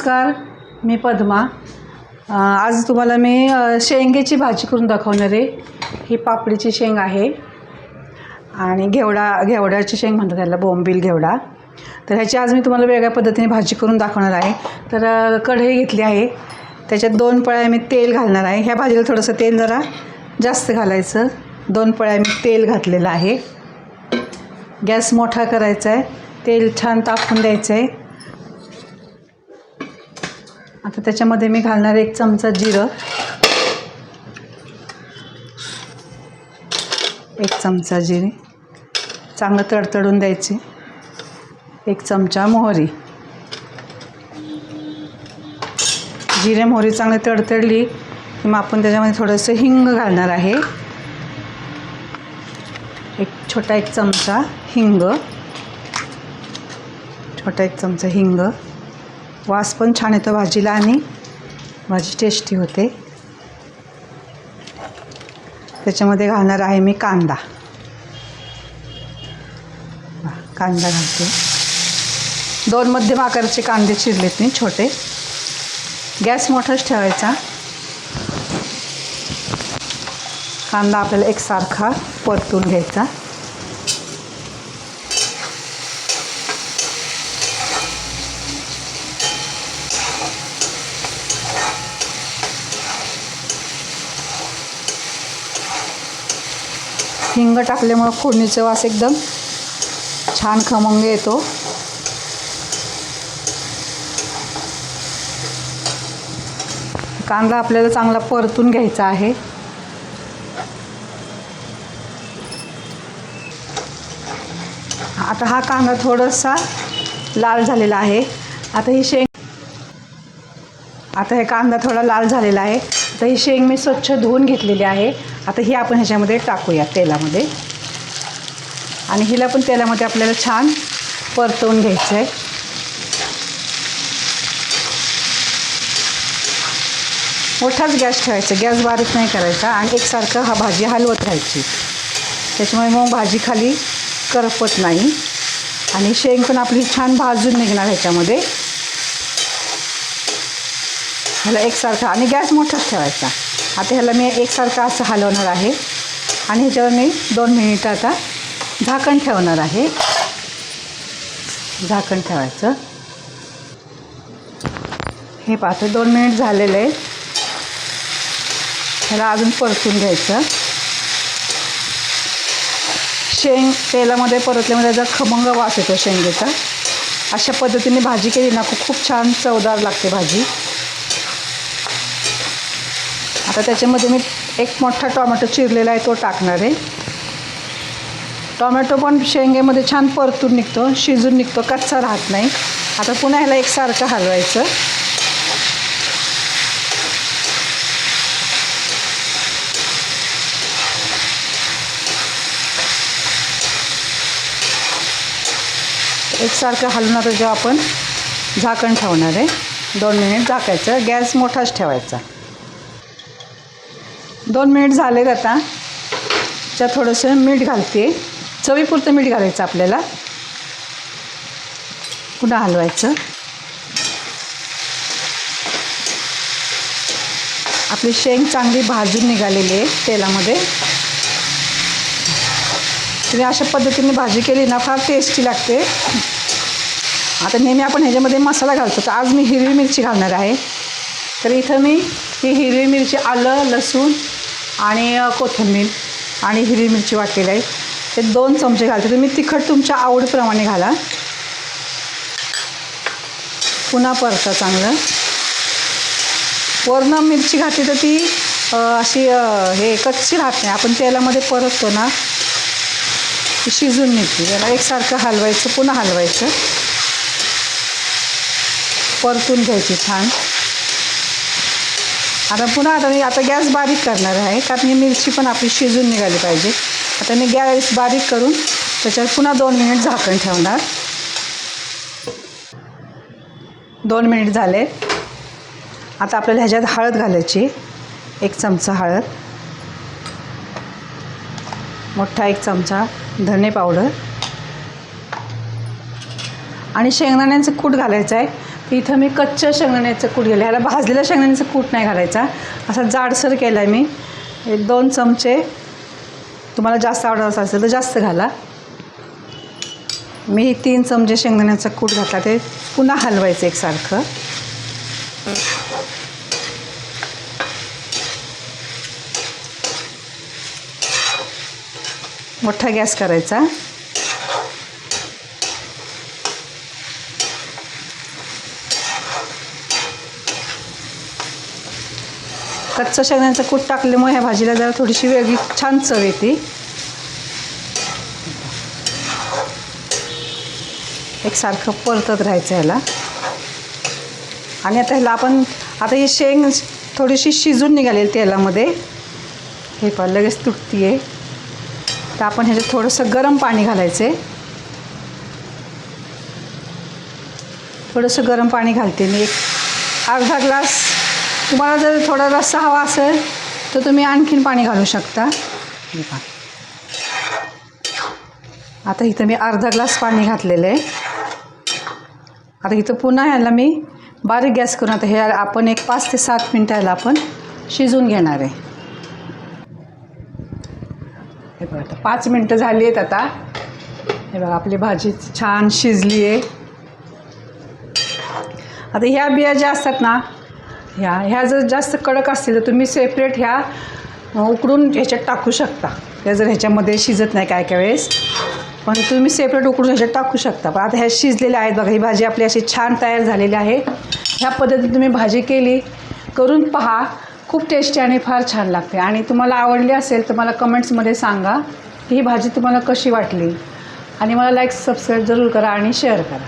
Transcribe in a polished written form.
नमस्कार, मी पद्मा। आज तुम्हाला मी शेंगेची भाजी करून दाखवणार आहे। ही पापडीची शेंग आहे आणि घेवड्याची शेंग म्हणतात त्याला, बोंबील घेवडा। तर ह्याची आज मी तुम्हाला वेगळ्या पद्धतीने भाजी करून दाखवणार आहे। तर कढई घेतली आहे, त्याच्यात 2 पळ्या मी तेल घालणार आहे। ह्या भाजीला थोडंसं तेल जरा जास्त घालायचं। 2 पळ्या मी तेल घातलेलं आहे। गॅस मोठा करायचा आहे, तेल छान तापवून द्यायचं आहे। आता त्याच्यामध्ये मी घालणार 1 चमचा जिरं, 1 चमचा जिरे चांगलं तडतडून द्यायचे। 1 चमचा मोहरी, जिरे मोहरी चांगली तडतडली की मग आपण त्याच्यामध्ये थोडंसं हिंग घालणार आहे। छोटा 1 चमचा हिंग, छोटा 1 चमचा हिंग। वास पण छान येतो भाजीला आणि भाजी टेस्टी होते। त्याच्यामध्ये घालणार आहे मी कांदा घालते। 2 मध्यम आकाराचे कांदे चिरलेत मी छोटे। गॅस मोठाच ठेवायचा। कांदा आपल्याला एकसारखा परतून घ्यायचा। हिंग टाकल्यामुळे फोडणीचा वास एकदम छान खमंग येतो। कांदा आपल्याला चांगला परतून घ्यायचा आहे। आता हा कांदा थोडासा लाल झालेला आहे। आता हे कांदा थोडा लाल झालेला आहे। आता ही शेंग मी स्वच्छ धुवून घेतलेली आहे। आता ही आपण ह्याच्यामध्ये टाकूया तेलामध्ये आणि हिला पण तेलामध्ये आपल्याला छान परतवून घ्यायचं आहे। मोठाच गॅस ठेवायचा, गॅस बारीक नाही करायचा आणि एकसारखं हा भाजी हलवत राहायची। त्याच्यामुळे मग भाजी खाली करपत नाही आणि शेंग पण आपली छान भाजून निघणार ह्याच्यामध्ये। ह्याला एकसारखा आणि गॅस मोठाच ठेवायचा। आता ह्याला मी एकसारखं असं हलवणार आहे आणि ह्याच्यावर मी 2 मिनिटं आता झाकण ठेवणार आहे। झाकण ठेवायचं। हे पाहतो 2 मिनिट झालेले आहेत। ह्याला अजून परतून घ्यायचं। शेंग तेलामध्ये परतल्यामध्ये त्याचा खमंग वास येतो शेंगेचा। अशा पद्धतीने भाजी केली ना खूप छान चवदार लागते भाजी। आता त्याच्यामध्ये मी 1 मोठा टोमॅटो चिरलेला आहे तो टाकणार आहे। टोमॅटो पण शेंगेमध्ये छान परतून निघतो, शिजून निघतो, कच्चा राहत नाही। आता पुन्हा ह्याला एकसारखं हलवायचं। एकसारखं हलवून आता जेव्हा आपण झाकण ठेवणार आहे 2 मिनिट झाकायचं। गॅस मोठाच ठेवायचा। 2 मिनिट झालेत। आता त्यात थोडंसं मीठ घालते, चवीपुरतं मीठ घालायचं आपल्याला। पुन्हा हलवायचं। आपली शेंग चांगली भाजून निघालेली आहे तेलामध्ये। तुम्ही अशा पद्धतीने भाजी केली ना फार टेस्टी लागते। आता नेहमी आपण ह्याच्यामध्ये मसाला घालतो, तर आज मी हिरवी मिरची घालणार आहे। तर इथं मी ही हिरवी मिरची, आलं, लसूण आणि कोथिंबीर आणि हिरवी मिरची वाटलेली आहे ते 2 चमचे घालते। तुम्ही तिखट तुमच्या आवडीप्रमाणे घाला। पुन्हा परता चांगलं। वरनं मिरची घातली तर ती अशी कच्ची राहत नाही। आपण तेलामध्ये परततो ना ती शिजून निघते। त्याला एकसारखं हलवायचं, पुन्हा हलवायचं, परतून घ्यायची छान। आता मी गॅस बारीक करणार आहे, कारण ही मिरची पण आपली शिजून निघाली पाहिजे। आता मी गॅस बारीक करून त्याच्यावर पुन्हा 2 मिनिट झाकण ठेवणार। 2 मिनिट झाले। आता आपल्याला ह्याच्यात हळद घालायची। 1 चमचा हळद, मोठा 1 चमचा धने पावडर आणि शेंगदाण्याचं कूट घालायचं आहे। इथं मी कच्च्या शेंगदाण्याचं कूट घालं. ह्याला भाजलेल्या शेंगदाण्याचं कूट नाही घालायचा, असा जाडसर केला आहे मी. 1-2 चमचे, तुम्हाला जास्त आवडत असेल तर जास्त घाला. मी 3 चमचे शेंगदाण्याचा कूट घातला. ते पुन्हा हलवायचं एकसारखं. मोठा गॅस करायचा. कच्चं शेंगदाण्याचं कूट टाकल्यामुळे ह्या भाजीला जरा थोडीशी वेगळी छान चव येते. एकसारखं परतत राहायचं ह्याला. आणि आता ह्याला आपण ही शेंग थोडीशी शिजून निघालेली तेलामध्ये. हे पहा लगेच तुटती आहे. तर आपण ह्याच्यात थोडंसं गरम पाणी घालायचं आहे. थोडंसं गरम पाणी घालते मी. 1 अर्धा ग्लास. तुम्हाला जर थोडा रस्सा हवा असेल तर तुम्ही आणखीन पाणी घालू शकता. आता इथं मी अर्धा ग्लास पाणी घातलेलं आहे. आता इथं पुन्हा ह्याला मी बारीक गॅस करून आता हे आपण 5 ते 7 मिनटं ह्याला आपण शिजून घेणार आहे. हे बघा आता 5 मिनटं झाली आहेत. आता हे बघा आपली भाजी छान शिजली आहे. आता ह्या बिया ज्या असतात ना, ह्या जर जास्त कडक असतील तर तुम्ही सेपरेट ह्या उकडून ह्याच्यात टाकू शकता. त्या जर ह्याच्यामध्ये शिजत नाही काय वेळेस, पण तुम्ही सेपरेट उकडून ह्याच्यात टाकू शकता. पण आता ह्या शिजलेल्या आहेत बघा. ही भाजी आपली अशी छान तयार झालेली आहे. ह्या पद्धतीने तुम्ही भाजी करून पहा. खूप टेस्टी आणि फार छान लागते. आणि तुम्हाला आवडली असेल तर मला कमेंट्समध्ये सांगा की ही भाजी तुम्हाला कशी वाटली. आणि मला लाईक सबस्क्राईब जरूर करा आणि शेअर करा.